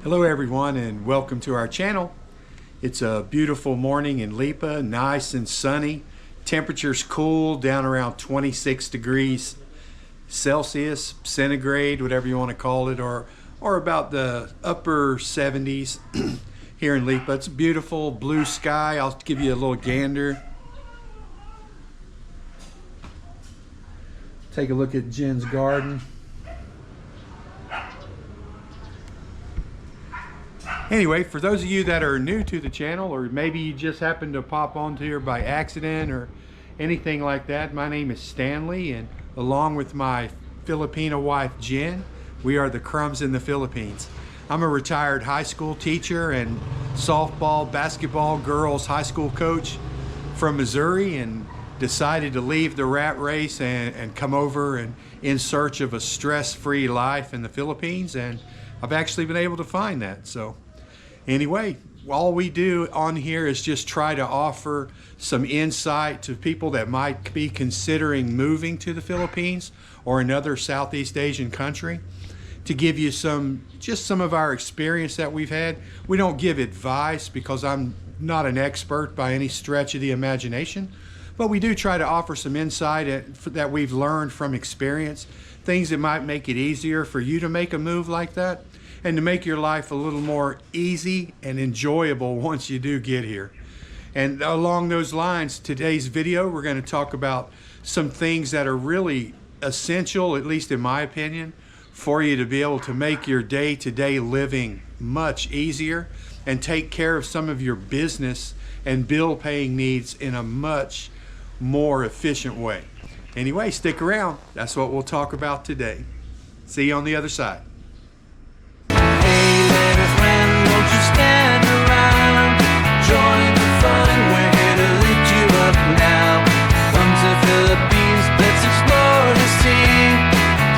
Hello everyone and welcome to our channel. It's a beautiful morning in Lipa, nice and sunny. Temperature's cool, down around 26 degrees Celsius, centigrade, whatever you want to call it, or about the upper 70s here in Lipa. It's beautiful, blue sky. I'll give you a little gander. Take a look at Jen's garden. Anyway, for those of you that are new to the channel, or maybe you just happened to pop onto here by accident or anything like that, my name is Stanley, and along with my Filipino wife Jen, we are the Crumbs in the Philippines. I'm a retired high school teacher and softball, basketball, girls high school coach from Missouri, and decided to leave the rat race and come over and in search of a stress-free life in the Philippines, and I've actually been able to find that. So anyway, all we do on here is just try to offer some insight to people that might be considering moving to the Philippines or another Southeast Asian country, to give you some of our experience that we've had. We don't give advice because I'm not an expert by any stretch of the imagination, but we do try to offer some insight that we've learned from experience, things that might make it easier for you to make a move like that, and to make your life a little more easy and enjoyable once you do get here. And along those lines, today's video, we're going to talk about some things that are really essential, at least in my opinion, for you to be able to make your day-to-day living much easier and take care of some of your business and bill paying needs in a much more efficient way. Anyway, stick around. That's what we'll talk about today. See you on the other side. Stand around, join the fun, we're here to lift you up now. Come to Philippines, let's explore the scene.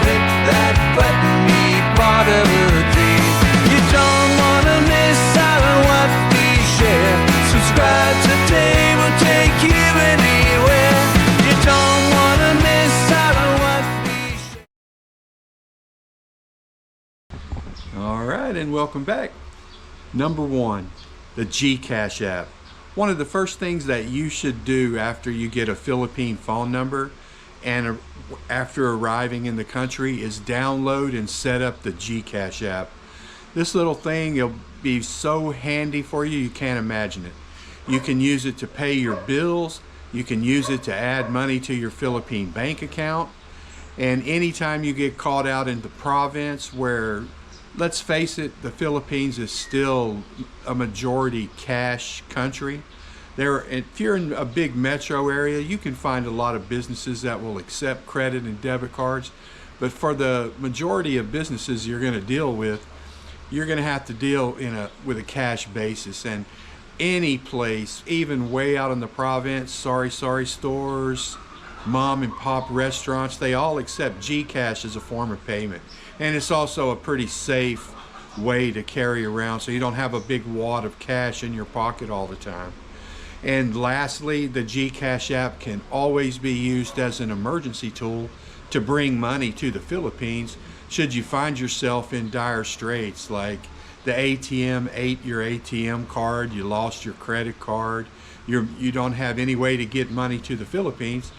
Click that button, be part of a dream. You don't want to miss out on what we share. Subscribe today, we'll take you anywhere. You don't want to miss out on what we share. All right, and welcome back. Number one, the GCash app. One of the first things that you should do after you get a Philippine phone number and after arriving in the country is download and set up the GCash app. This little thing, it'll be so handy for you, you can't imagine it. You can use it to pay your bills, you can use it to add money to your Philippine bank account, and anytime you get caught out in the province where, let's face it, the Philippines is still a majority cash country. If you're in a big metro area, you can find a lot of businesses that will accept credit and debit cards. But for the majority of businesses you're going to deal with, you're going to have to deal with a cash basis. And any place, even way out in the province, sorry stores, mom and pop restaurants, they all accept GCash as a form of payment. And it's also a pretty safe way to carry around, so you don't have a big wad of cash in your pocket all the time. And lastly, the GCash app can always be used as an emergency tool to bring money to the Philippines should you find yourself in dire straits, like the ATM ate your ATM card, you lost your credit card, you don't have any way to get money to the Philippines.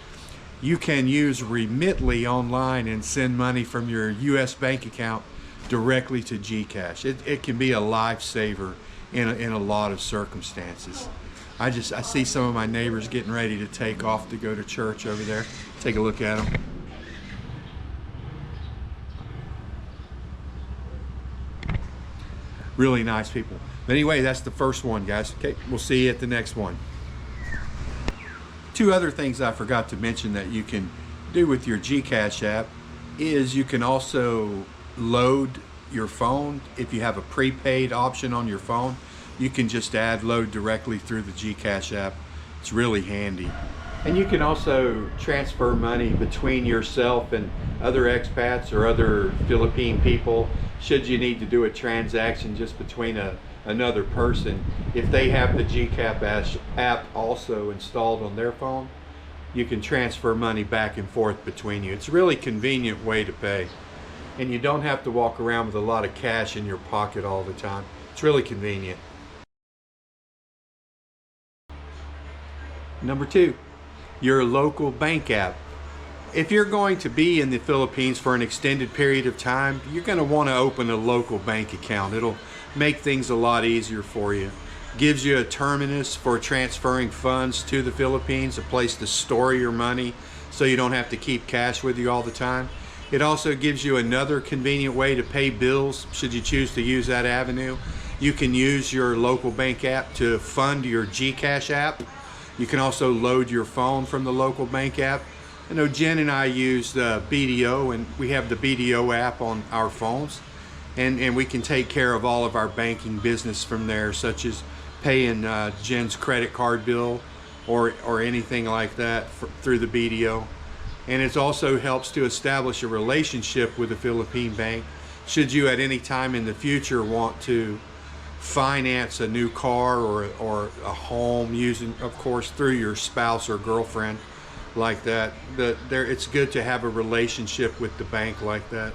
You can use Remitly online and send money from your US bank account directly to GCash. It can be a lifesaver in a lot of circumstances. I see some of my neighbors getting ready to take off to go to church over there. Take a look at them. Really nice people. But anyway, that's the first one, guys. Okay, we'll see you at the next one. Two other things I forgot to mention that you can do with your GCash app is you can also load your phone. If you have a prepaid option on your phone, you can just add load directly through the GCash app. It's really handy. And you can also transfer money between yourself and other expats or other Philippine people should you need to do a transaction just between another person. If they have the GCash app also installed on their phone, you can transfer money back and forth between you. It's a really convenient way to pay. and you don't have to walk around with a lot of cash in your pocket all the time. It's really convenient. Number 2, your local bank app. If you're going to be in the Philippines for an extended period of time, you're going to want to open a local bank account. It'll make things a lot easier for you. Gives you a terminus for transferring funds to the Philippines, a place to store your money so you don't have to keep cash with you all the time. It also gives you another convenient way to pay bills should you choose to use that avenue. You can use your local bank app to fund your GCash app. You can also load your phone from the local bank app. I know Jen and I use the BDO, and we have the BDO app on our phones, and we can take care of all of our banking business from there, such as paying Jen's credit card bill or anything like that through the BDO. And it also helps to establish a relationship with a Philippine bank should you at any time in the future want to finance a new car or a home using, of course, through your spouse or girlfriend like that. It's good to have a relationship with the bank like that.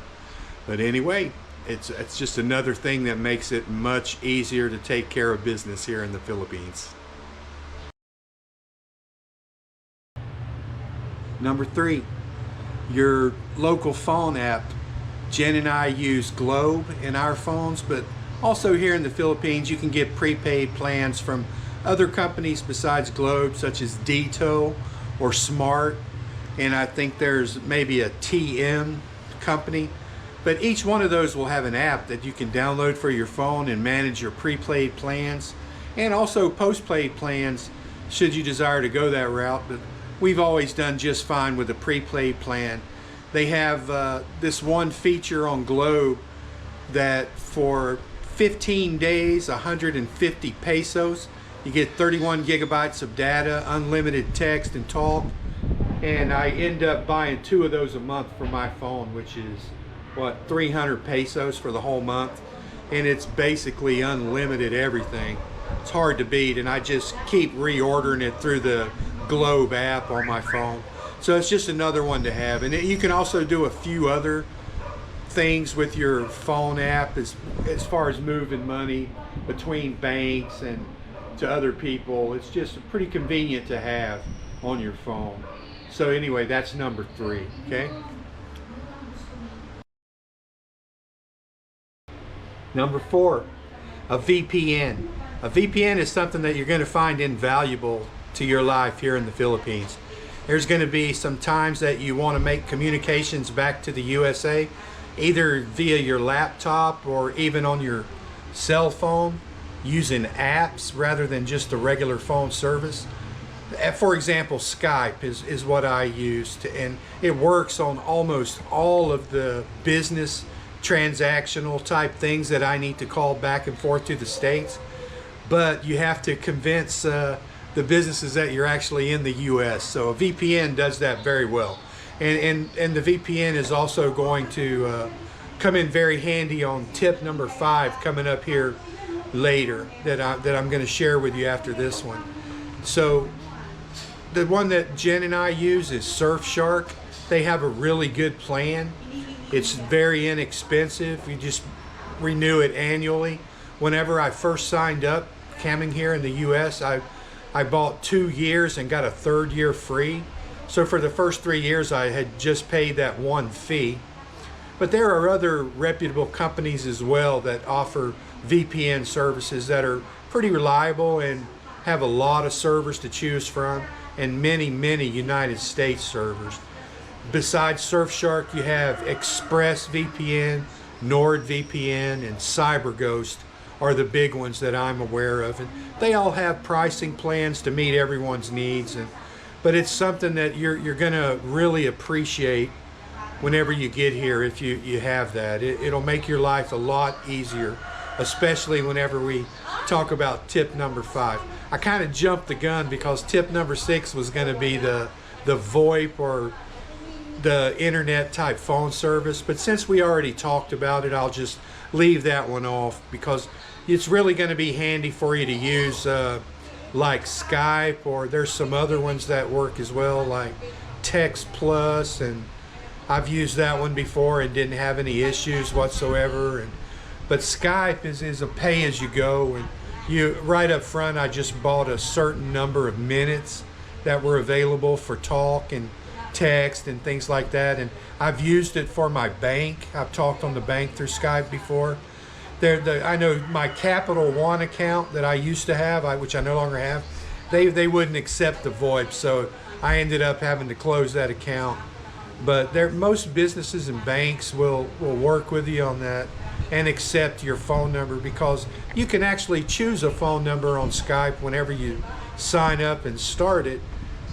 But anyway, it's just another thing that makes it much easier to take care of business here in the Philippines. Number 3, your local phone app. Jen and I use Globe in our phones, but also here in the Philippines you can get prepaid plans from other companies besides Globe, such as Dito or Smart, and I think there's maybe a TM company. But each one of those will have an app that you can download for your phone and manage your prepaid plans and also postpaid plans should you desire to go that route. But we've always done just fine with a prepaid plan. They have this one feature on Globe that for 15 days, 150 pesos, you get 31 gigabytes of data, unlimited text and talk. And I end up buying 2 of those a month for my phone, which is what, 300 pesos for the whole month. And it's basically unlimited everything. It's hard to beat, and I just keep reordering it through the Globe app on my phone. So it's just another one to have. And you can also do a few other things with your phone app as far as moving money between banks and to other people. It's just pretty convenient to have on your phone. So anyway, that's number 3, okay? Number 4, a VPN. A VPN is something that you're going to find invaluable to your life here in the Philippines. There's going to be some times that you want to make communications back to the USA, either via your laptop or even on your cell phone, using apps rather than just the regular phone service. For example, Skype is what I use, and it works on almost all of the business transactional type things that I need to call back and forth to the States. But you have to convince the businesses that you're actually in the US. So a VPN does that very well. And the VPN is also going to come in very handy on tip number 5 coming up here later that I'm going to share with you after this one. So the one that Jen and I use is Surfshark. They have a really good plan. It's very inexpensive. You just renew it annually. Whenever I first signed up coming here in the US, I bought 2 years and got a 3rd year free. So for the first 3 years I had just paid that one fee. But there are other reputable companies as well that offer VPN services that are pretty reliable and have a lot of servers to choose from, and many United States servers. Besides Surfshark, you have ExpressVPN, NordVPN, and CyberGhost are the big ones that I'm aware of. And they all have pricing plans to meet everyone's needs. But it's something that you're going to really appreciate whenever you get here if you have that. It'll make your life a lot easier, especially whenever we talk about tip number 5. I kind of jumped the gun because tip number 6 was going to be the VoIP or the internet type phone service, but since we already talked about it, I'll just leave that one off because it's really going to be handy for you to use like Skype, or there's some other ones that work as well, like Text Plus and I've used that one before and didn't have any issues whatsoever. But Skype is a pay-as-you-go, and you right up front I just bought a certain number of minutes that were available for talk and text and things like that. And I've used it for my bank. I've talked on the bank through Skype before. I know my Capital One account that I used to have, which I no longer have, they wouldn't accept the VoIP, so I ended up having to close that account. But most businesses and banks will work with you on that and accept your phone number, because you can actually choose a phone number on Skype whenever you sign up and start it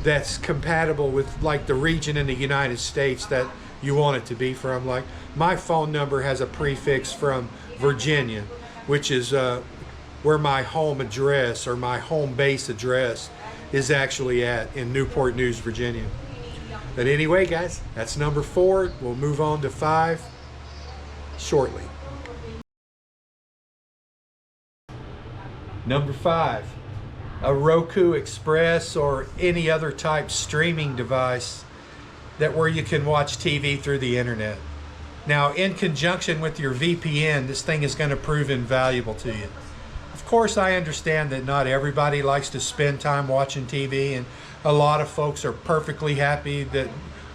that's compatible with like the region in the United States that you want it to be from. Like my phone number has a prefix from Virginia, which is where my home address or my home base address is actually at, in Newport News, Virginia. But anyway, guys, that's number 4. We'll move on to 5 shortly. Number 5, a Roku Express or any other type streaming device where you can watch TV through the internet. Now, in conjunction with your VPN, this thing is going to prove invaluable to you. Of course, I understand that not everybody likes to spend time watching TV, and a lot of folks are perfectly happy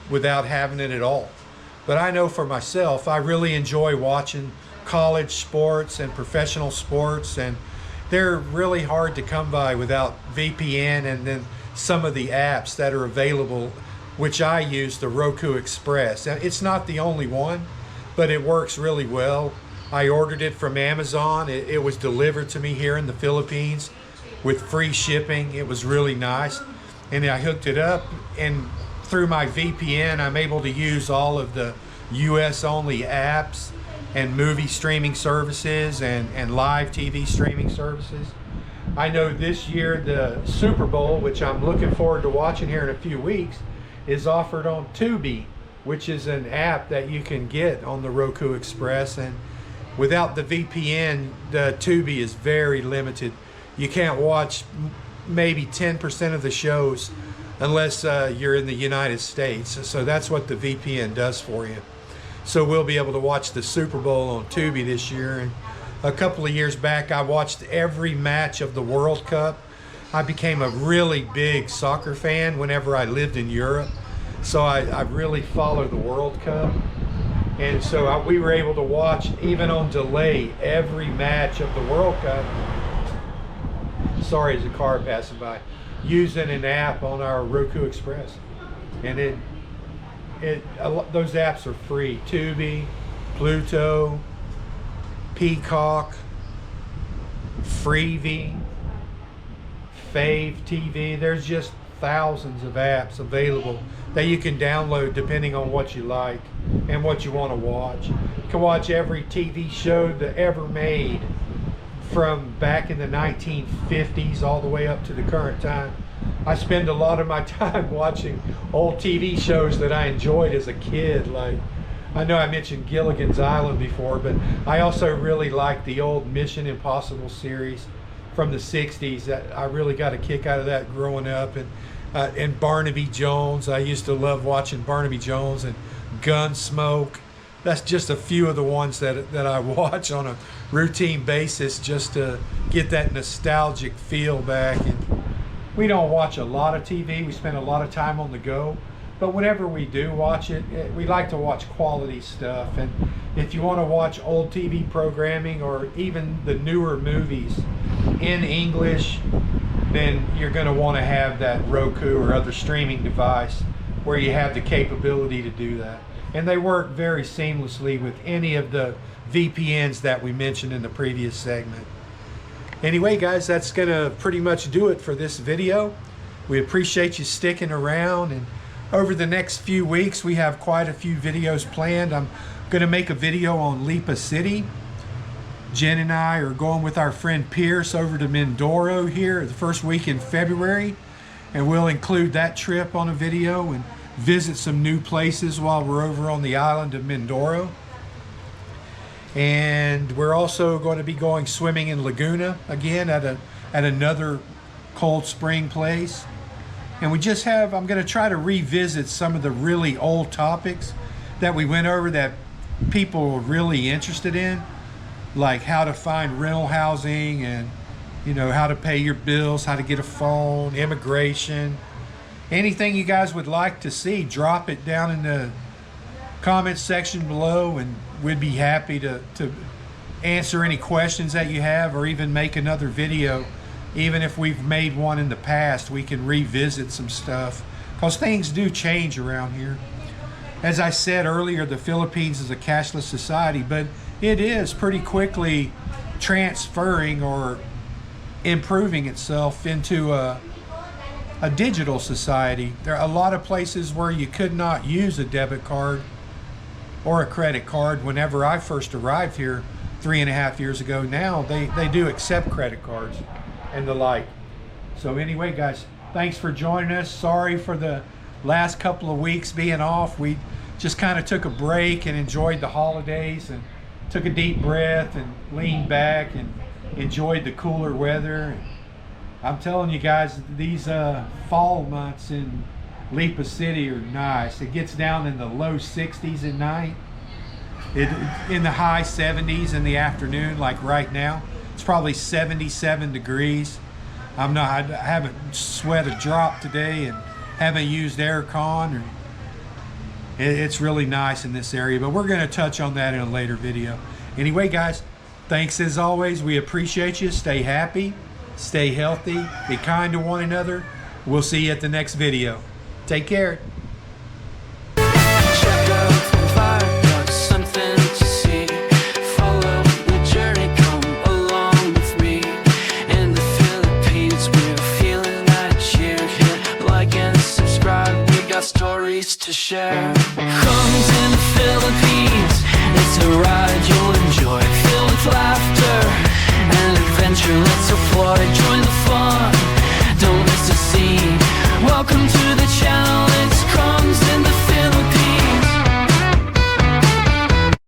without having it at all. But I know for myself, I really enjoy watching college sports and professional sports, and they're really hard to come by without VPN and then some of the apps that are available, which I use, the Roku Express. It's not the only one, but it works really well. I ordered it from Amazon. It was delivered to me here in the Philippines with free shipping. It was really nice. And I hooked it up, and through my VPN, I'm able to use all of the US only apps and movie streaming services and live TV streaming services. I know this year the Super Bowl, which I'm looking forward to watching here in a few weeks, is offered on Tubi, which is an app that you can get on the Roku Express. And without the VPN, the Tubi is very limited. You can't watch maybe 10% of the shows unless you're in the United States. So that's what the VPN does for you. So we'll be able to watch the Super Bowl on Tubi this year. And a couple of years back, I watched every match of the World Cup. I became a really big soccer fan whenever I lived in Europe. So I really followed the World Cup. And so we were able to watch, even on delay, every match of the World Cup. Sorry, there's a car passing by. Using an app on our Roku Express. And those apps are free. Tubi, Pluto, Peacock, Freevee, Fave TV. There's just thousands of apps available that you can download depending on what you like and what you want to watch. You can watch every TV show that ever made, from back in the 1950s all the way up to the current time. I spend a lot of my time watching old TV shows that I enjoyed as a kid. Like, I know I mentioned Gilligan's Island before, but I also really like the old Mission Impossible series from the 60s. That I really got a kick out of that growing up. And Barnaby Jones. I used to love watching Barnaby Jones and Gunsmoke. That's just a few of the ones that I watch on a routine basis just to get that nostalgic feel back. And we don't watch a lot of TV. We spend a lot of time on the go. But whenever we do watch it, we like to watch quality stuff. And if you want to watch old TV programming or even the newer movies in English, then you're going to want to have that Roku or other streaming device where you have the capability to do that. And they work very seamlessly with any of the VPNs that we mentioned in the previous segment. Anyway, guys, that's going to pretty much do it for this video. We appreciate you sticking around, and over the next few weeks we have quite a few videos planned. I'm going to make a video on Lipa City. Jen and I are going with our friend Pierce over to Mindoro here the first week in February, and we'll include that trip on a video and visit some new places while we're over on the island of Mindoro. And we're also going to be going swimming in Laguna again at another cold spring place. And I'm going to try to revisit some of the really old topics that we went over that people were really interested in, like how to find rental housing and, you know, how to pay your bills, how to get a phone, immigration. Anything you guys would like to see, drop it down in the comments section below, and we'd be happy to answer any questions that you have, or even make another video. Even if we've made one in the past, we can revisit some stuff, because things do change around here. As I said earlier, the Philippines is a cashless society, but it is pretty quickly transferring or improving itself into a digital society. There are a lot of places where you could not use a debit card or a credit card. Whenever I first arrived here 3.5 years ago, now they do accept credit cards and the like. So anyway, guys, thanks for joining us. Sorry for the last couple of weeks being off. We just kind of took a break and enjoyed the holidays, and took a deep breath and leaned back and enjoyed the cooler weather. I'm telling you guys, these fall months in Lipa City are nice. It gets down in the low 60s at night, in the high 70s in the afternoon. Like right now, it's probably 77 degrees. I haven't sweat a drop today and haven't used aircon. It's really nice in this area, but we're going to touch on that in a later video. Anyway, guys, thanks as always. We appreciate you. Stay happy, stay healthy, be kind to one another. We'll see you at the next video. Take care. Stories to share.